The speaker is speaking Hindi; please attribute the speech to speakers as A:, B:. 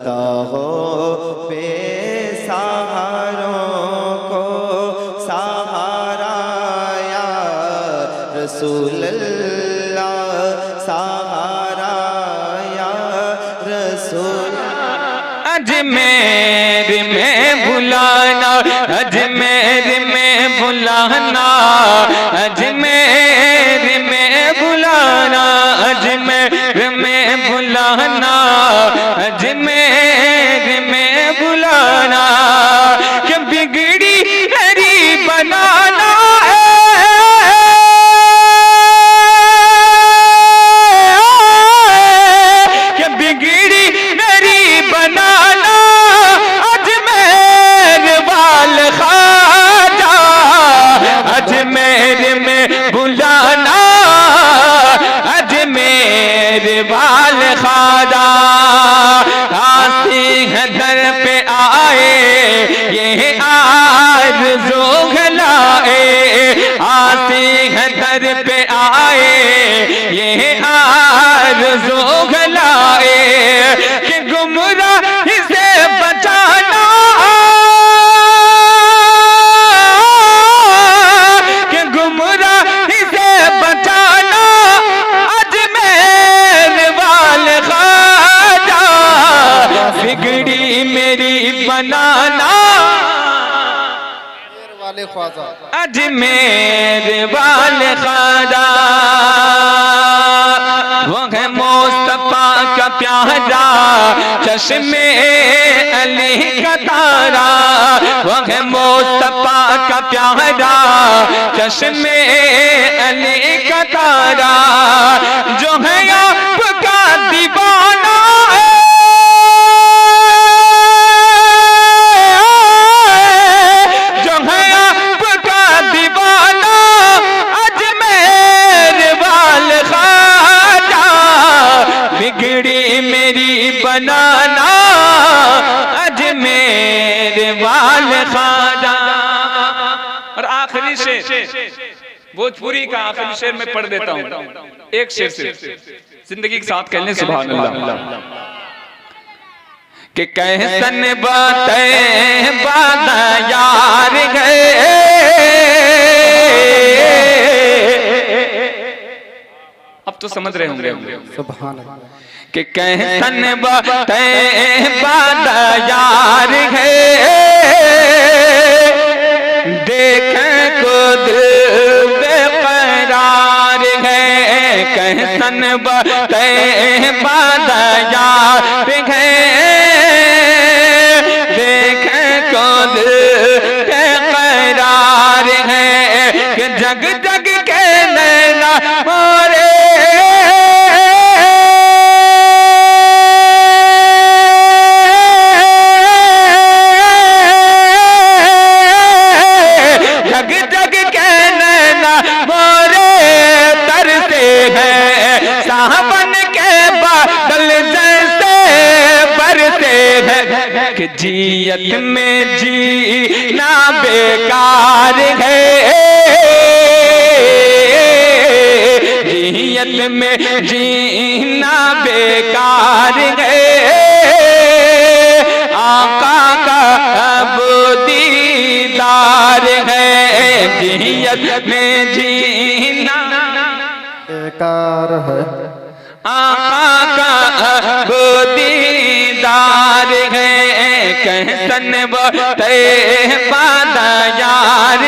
A: हो बेसहारों को सहारा या रसूल अल्लाह, सहारा या रसूल।
B: अजमेर में बुलाना, अजमेर में बुलाना, अजमेर में बुलाना, अजमेर में बुलाना, अजमेर में बुलाना, कि बिगड़ी हरी बनाना कि बिगड़ी मेरी बनाना, अजमेर वाल ख्वाजा, अजमेर में बुलाना, अजमेर वाल ख्वाजा। दर पे आए ये आरज़ू खलाए, आते हैं दर पे आए ये आरज़ू खलाए, कि गुमराही से बचाना, कि गुमराही से बचाना, अजमेर वाले ख्वाजा, बिगड़ी मेरी बनाना, अजमेर वाले ख्वाजा। वो है मुस्तफा का प्यारा, चश्मे अली का तारा, वो है मुस्तफा का प्यारा, चश्मे अली का तारा, जो है आपका दीवाना, बिगड़ी मेरी बनाना, अजमेर वाले ख्वाजा। और आखिरी शेर भोजपुरी का आखिरी शेर मैं पढ़ देता हूँ, एक शेर से जिंदगी के साथ कहने सुभान अल्लाह। कि कैसन बातें बादा यार गए, अब तो समझ रहे होंगे सुभान अल्लाह, कि कैसन बातें बादा यार है, देखें खुद बेकरार है, कैसन बातें बादा यार है, देखें खुद बेकरार है, कि जग जग के नैना मोरे, जग जग के नैना मोरे तरसे हैं, सावन के बादल जैसे बरसे हैं, कि जियत में जीना बेकार है, जियत में जीना बेकार है, आका का अब दीदार है, जियत में जीना
A: बेकार है,
B: आका का अब दीदार है, कैसन बातें बादा यार